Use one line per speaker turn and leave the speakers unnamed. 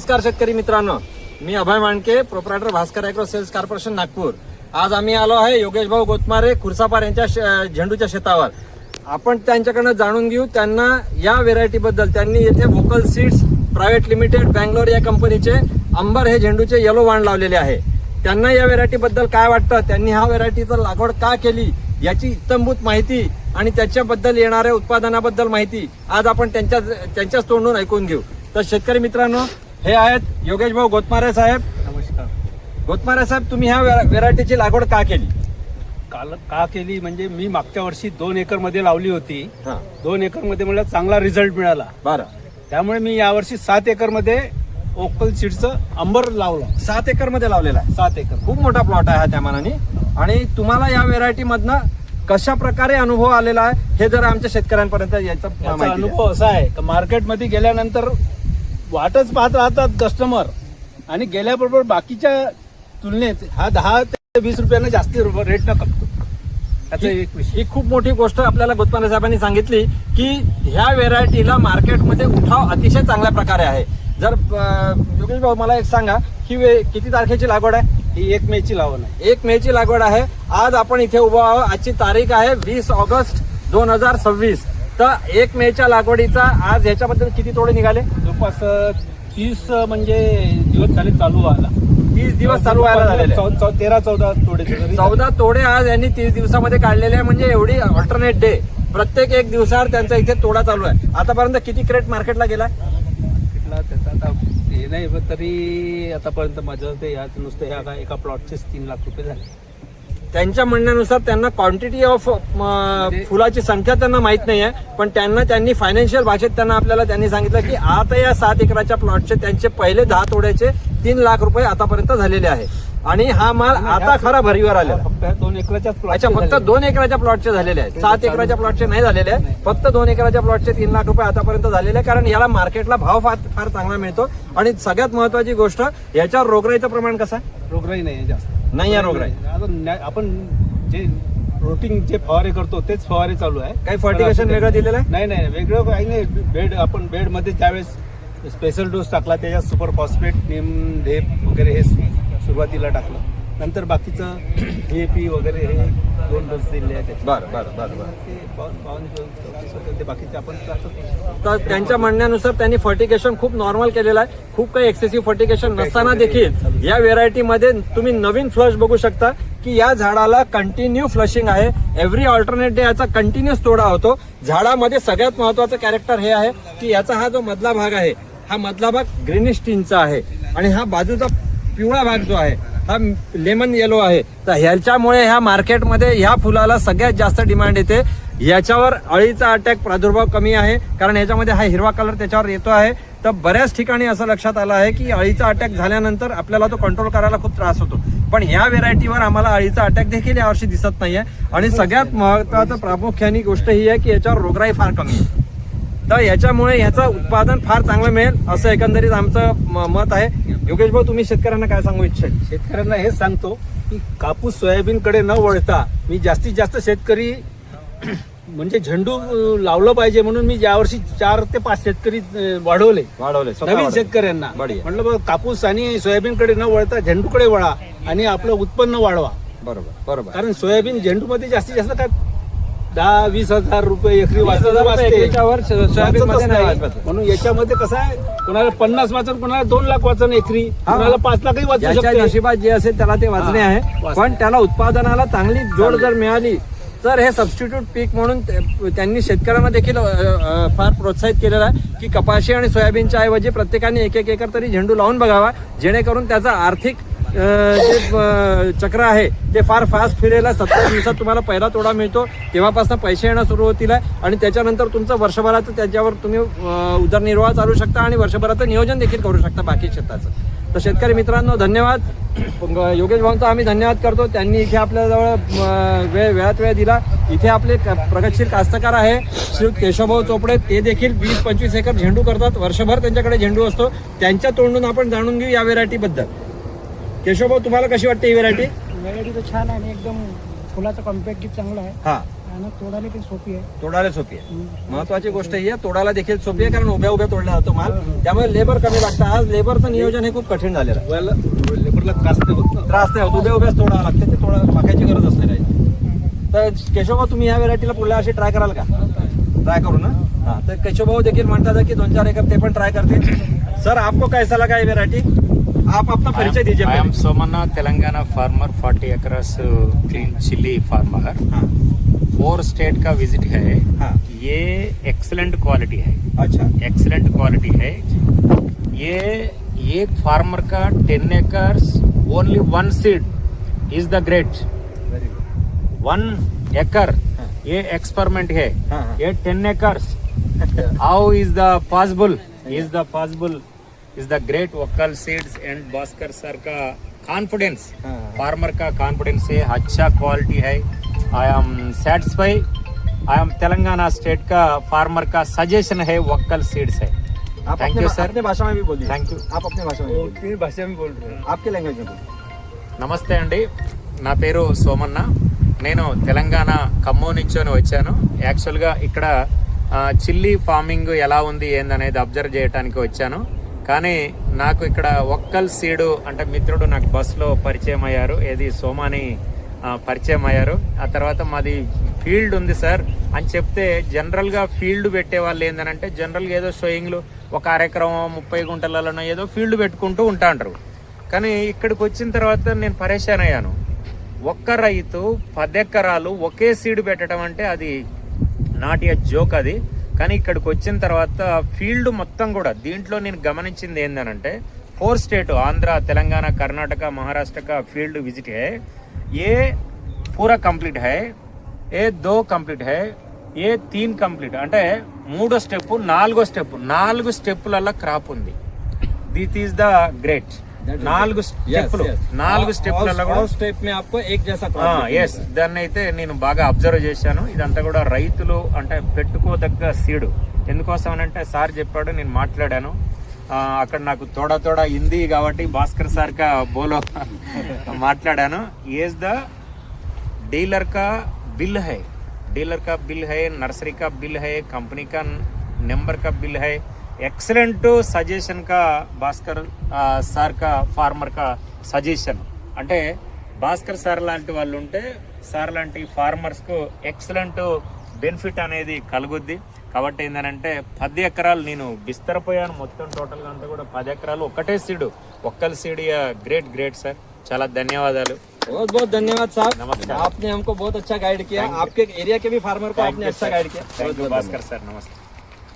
नमस्कार शेतकरी मित्रांनो, मी Abhay Mandke, proprietor Bhaskar agro sales corporation Nagpur. आज आम्ही आलो आहे योगेश भाऊ गोतमारे खुर्सापार यांच्या झेंडूच्या शेतावर. आपण त्यांच्याकडनं जाणून घेऊ त्यांना या व्हेरायटी बद्दल. त्यांनी येथे vocal seeds private limited Bangalore या कंपनीचे अंबर हे झेंडूचे येलो वाण लावलेले आहे. त्यांना या व्हेरायटी बद्दल काय वाटतं, त्यांनी हा व्हेरायटीचं लागवड का केली याची इत्तंभूत माहिती आणि त्याच्याबद्दल येणाऱ्या उत्पादनाबद्दल माहिती आज आपण त्यांच्याच तोंडून ऐकून घेऊ. तर शेतकरी मित्रांनो, हे आहेत योगेश भाऊ गोतमारे साहेब.
नमस्कार.
गोतमारे साहेब, तुम्ही ह्या व्हेरायटीची लागवड का केली?
का केली म्हणजे मी मागच्या वर्षी 2 एकर मध्ये लावली होती. 2 एकर मध्ये मला चांगला रिझल्ट मिळाला.
बरं.
त्यामुळे मी यावर्षी 7 एकर मध्ये ओकल सीडचं अंबर लावलं.
7 एकर मध्ये लावलेला आहे.
7 एकर
खूप मोठा प्लॉट आहे हा त्या मानाने. आणि तुम्हाला या व्हेरायटी मधनं कशा प्रकारे अनुभव आलेला आहे हे जर आमच्या शेतकऱ्यांपर्यंत
याचा अनुभव असा आहे की मार्केटमध्ये गेल्यानंतर वाटच पाहत राहतात कस्टमर आणि गेल्याबरोबर बाकीच्या तुलनेत हा 10 ते 20 रुपयानं जास्त रेट न कपतो. त्याचा एक विषय.
ही खूप मोठी गोष्ट आपल्याला गोतमारे साहेबांनी सांगितली की ह्या व्हेरायटीला मार्केटमध्ये उठाव अतिशय चांगल्या प्रकारे आहे. जर योगेश भाऊ मला एक सांगा की किती तारखेची लागवड आहे?
ही 1 मेची लावण आहे.
1 मेची लागवड आहे. आज आपण इथे उभा आहोत. आजची तारीख आहे 20 ऑगस्ट 2026. तर 1 मेच्या लागवडीचा आज ह्याच्याबद्दल किती तोडे निघाले?
जवळपास 30 म्हणजे दिवस झाले चालू व्हायला.
30 दिवस चालू व्हायला झालेले.
13-14 तोडे.
14 तोडे आज यांनी 30 दिवसामध्ये काढलेले आहे. म्हणजे एवढी अल्टरनेट डे प्रत्येक 1 दिवसावर त्यांचा इथे तोडा चालू आहे. आतापर्यंत किती क्रेट मार्केटला गेला?
त्याचा आता हे नाही, पण तरी आतापर्यंत माझं ते याच नुसतं ह्या एका प्लॉटचेच 3 लाख रुपये झाले.
त्यांच्या म्हणण्यानुसार त्यांना क्वांटिटी ऑफ फुलाची संख्या त्यांना माहित नाही आहे, पण त्यांनी फायनान्शियल भाषेत त्यांनी सांगितलं की आता या 7 एकराच्या प्लॉटचे त्यांचे पहिले 10 तोड्याचे 3 लाख रुपये आतापर्यंत झालेले आहे. आणि हा माल आता खरा भरीवर आलेला.
फक्त 2 एकराच्याच
अच्छा, फक्त 2 एकराच्या प्लॉटचे झालेले आहेत. 7 एकराच्या प्लॉटचे नाही झालेले आहे. फक्त 2 एकराच्या प्लॉटचे 3 लाख रुपये आतापर्यंत झालेले आहे. कारण याला मार्केटला भाव फार चांगला मिळतो. आणि सगळ्यात महत्वाची गोष्ट, याच्यावर रोगराईचं प्रमाण कसं आहे?
रोगराई नाही जास्त.
नाही आहे रोगराई.
आपण जे रोटिंग जे फवारे करतो तेच फवारे चालू आहे.
काही फर्टिगेशन वेगळं दिलेलं आहे?
नाही, वेगळं काही नाही. आपण बेड मध्ये त्यावेळेस स्पेशल डोस टाकला, त्याच्यात सुपर फॉस्फेट, निम, ढेप वगैरे हे सुरुवातीला टाकलं. नंतर बाकीचं DAP वगैरे हे 2 डोस दिले आहेत.
बरं.
ते बाकीचे आपण
तर त्यांच्या म्हणण्यानुसार त्यांनी फर्टिगेशन खूप नॉर्मल केलेलं आहे. खूप काही एक्सेसिव्ह फर्टिगेशन नसताना देखील या व्हेरायटीमध्ये तुम्ही नवीन फ्लश बघू शकता की या झाडाला कंटिन्यू फ्लशिंग आहे. एव्हरी ऑल्टरनेट डे याचा कंटिन्यूस तोडा होतो. झाडामध्ये सगळ्यात महत्वाचं कॅरेक्टर हे आहे की याचा हा जो मधला भाग आहे, हा मधला भाग ग्रीनिश टिनचा आहे आणि हा बाजूचा पिवळा भाग जो आहे हा लेमन येलो आहे. तर ह्याच्यामुळे ह्या मार्केटमध्ये ह्या फुलाला सगळ्यात जास्त डिमांड येते. याच्यावर अळीचा अटॅक प्रादुर्भाव कमी आहे, कारण ह्याच्यामध्ये हा हिरवा कलर त्याच्यावर येतो आहे. तर बऱ्याच ठिकाणी असं लक्षात आलं आहे की अळीचा अटॅक झाल्यानंतर आपल्याला तो कंट्रोल करायला खूप त्रास होतो. पण ह्या व्हेरायटीवर आम्हाला अळीचा अटॅक देखील यावर्षी दिसत नाहीये. आणि सगळ्यात महत्वाचं प्रामुख्याने गोष्ट ही आहे की याच्यावर रोगराई फार कमी आहे. तर याच्यामुळे ह्याचं उत्पादन फार चांगलं मिळेल असं एकंदरीत आमचं मत आहे. योगेश भाऊ, तुम्ही शेतकऱ्यांना काय सांगू इच्छिता?
शेतकऱ्यांना हेच सांगतो की कापूस सोयाबीन कडे न वळता मी जास्तीत जास्त शेतकरी म्हणजे झेंडू लावलं पाहिजे म्हणून मी यावर्षी 4 ते 5 शेतकरी वाढवले नवीन शेतकऱ्यांना. म्हटलं बघ, कापूस आणि सोयाबीन कडे न वळता झेंडूकडे वळा आणि आपलं उत्पन्न वाढवा.
बरोबर.
कारण सोयाबीन झेंडू मध्ये जास्तीत जास्त काय 10-20 हजार रुपये एकरी वाचत. म्हणून याच्यामध्ये कसं आहे, कोणाला 50 वाचन, कोणाला 2 लाख वाचन एकरी, कोणाला 5 लाखही वाचू शकते.
नशिबात जे असेल त्याला ते वाचणे आहे. पण त्याला उत्पादनाला चांगली जोड जर मिळाली तर हे सबस्टिट्यूट पीक म्हणून त्यांनी शेतकऱ्यांना देखील फार प्रोत्साहित केलेलं आहे की कपाशी आणि सोयाबीनच्या ऐवजी प्रत्येकाने 1-1 एकर तरी झेंडू लावून बघावा, जेणेकरून त्याचा आर्थिक जे चक्र आहे ते फार फास्ट फिरेल. 70 दिवसात तुम्हाला पहिला तोडा मिळतो, तेव्हापासून पैसे येणं सुरू होतील आणि त्याच्यानंतर तुमचं वर्षभराचं त्याच्यावर तुम्ही उदरनिर्वाह चालू शकता आणि वर्षभराचं नियोजन देखील करू शकता बाकी शेताचं. तर शेतकरी मित्रांनो, धन्यवाद. योगेश भाऊंचा आम्ही धन्यवाद करतो. त्यांनी इथे आपल्याजवळ वेळात वेळ दिला. इथे आपले प्रगतशील कास्तकार आहे श्री केशवभाऊ चोपडे, ते देखील 20-25 एकर झेंडू करतात. वर्षभर त्यांच्याकडे झेंडू असतो. त्यांच्या तोंडून आपण जाणून घेऊ या व्हेरायटीबद्दल. केशवभाऊ, तुम्हाला कशी वाटते ही व्हेरायटी?
व्हेरायटी तर छान आहे आणि एकदम फुलाचं कॉम्पॅक्टिव्ह चांगलं आहे.
हा,
आणि तोडायला पण सोपी आहे.
तोडायला सोपी आहे. महत्वाची गोष्ट ही आहे, तोडायला देखील सोपी आहे, कारण उभ्या उभ्या तोडला जातो माल, त्यामुळे लेबर कमी लागतं. आज लेबरचं नियोजन हे खूप कठीण झालेलं आहे.
लेबरला त्रास नाही होत ना.
त्रास नाही होत, उभ्या उभ्याच तोडावं लागतं, ते टाकायची गरज असते नाही. तर केशवभाऊ तुम्ही या व्हेरायटीला पुढल्या वर्षी ट्राय कराल का? ट्राय करू ना. हाँ, तो केशवभाऊ देखील म्हणतात की 2-4 एकड़ ते पण ट्राय करते. सर आपको कैसा लगा ये वेरायटी? आप अपना परिचय दीजिए.
I am Somana, Telangana farmer, 40 acres green chili farmer.
हाँ,
4 स्टेट का विजिट है.
हाँ,
ये एक्सलेंट क्वालिटी है,
अच्छा,
एक्सलेंट क्वालिटी है. ये एक फार्मर का 10 acres only 1 seed is the great. 1 एकड़ ये एक्सपेरिमेंट है.
हाँ, हाँ.
ये 10 acres how is the possible? Is the possible is the great Vakkal seeds and Bhaskar sir का कॉन्फिडेंस,
हाँ.
फार्मर का कॉन्फिडेंस है, अच्छा क्वालिटी है. I am satisfy. I am Telangana state का फार्मर का सजेशन है, वक्कल सीड्स है.
आप
Thank
अपने
you, sir.
अपने भाषा में भी बोलिए.
Thank you.
आप अपने भाषा में बोलिए.
तीन भाषा में बोल रहे हैं.
आपके लैंग्वेज में बोलिए.
నమస్తే అండి, నా పేరు సోమన్న. నేను తెలంగాణ ఖమ్మం నుంచి వచ్చాను. యాక్చువల్గా ఇక్కడ చిల్లీ ఫార్మింగ్ ఎలా ఉంది ఏందనేది అబ్జర్వ్ చేయడానికి వచ్చాను. కానీ నాకు ఇక్కడ ఒక్కల్ సీడు అంటే మిత్రుడు నాకు బస్సులో పరిచయం అయ్యారు, ఏది సోమాని పరిచయం అయ్యారు. ఆ తర్వాత మాది ఫీల్డ్ ఉంది సార్ అని చెప్తే, జనరల్గా ఫీల్డ్ పెట్టే వాళ్ళు ఏందనంటే జనరల్గా ఏదో షోయింగ్లు ఒక అరెకరం 30 గుంటలలోనో ఏదో ఫీల్డ్ పెట్టుకుంటూ ఉంటాంటారు. కానీ ఇక్కడికి వచ్చిన తర్వాత నేను పరేషాన్ అయ్యాను. ఒక్క రైతు 10 ఎకరాలు ఒకే సీడ్ పెట్టడం అంటే అది నాట్ ఎ జోక్ అది. కానీ ఇక్కడికి వచ్చిన తర్వాత ఫీల్డ్ మొత్తం కూడా దీంట్లో నేను గమనించింది ఏందనంటే 4 స్టేట్ ఆంధ్ర, తెలంగాణ, కర్ణాటక, మహారాష్ట్ర का फील्ड विजिट है. ये पूरा कंप्लीट है, ये 2 कंप्लीट है, ये 3 कंप्लीट అంటే 3వ స్టెప్ 4వ స్టెప్ 4 స్టెప్పులలో క్రాప్ ఉంది. This is the great. 4 స్టెప్పులు 4 స్టెప్పులలో కూడా
స్టెప్ में आपको एक जैसा
ఎస్, దాన్ని అయితే నేను బాగా అబ్జర్వ్ చేశాను. ఇదంతా కూడా రైతులు అంటే పెట్టుకోదగ్గ సీడు. ఎందుకోసం అంటే సార్ చెప్పాడు, నేను మాట్లాడాను. అక్కడ నాకు తోడా హిందీ కాబట్టి భాస్కర్ సార్ కా బోలో మాట్లాడాను. ఏజ్ ద डीलर का बिल है, डीलर का बिल है, नर्सरी का बिल है, कंपनी का नंबर का बिल है. एक्सलेंट सजेशन का భాస్కర్ సార్ కా ఫార్మర్ కా సజెషన్ అంటే భాస్కర్ సార్ లాంటి వాళ్ళు ఉంటే సార్ లాంటి ఫార్మర్స్ కు ఎక్సలెంట్ బెనిఫిట్ అనేది కలుగుద్ది. కాబట్టి ఏంటంటే 10 ఎకరాలు నేను బిస్తరపోయాను. మొత్తం టోటల్గా అంతా కూడా 10 ఎకరాలు ఒకటే seed, Okkala seed. Great great sir, చాలా ధన్యవాదాలు.
बहुत बहुत धन्यवाद साहब.
नमस्कार.
आपने हमको बहुत अच्छा गाइड किया. आपके एरिया के भी फार्मर को आपने अच्छा गाइड किया.
థ్యాంక్ యూ భాస్కర్ సార్, నమస్తే.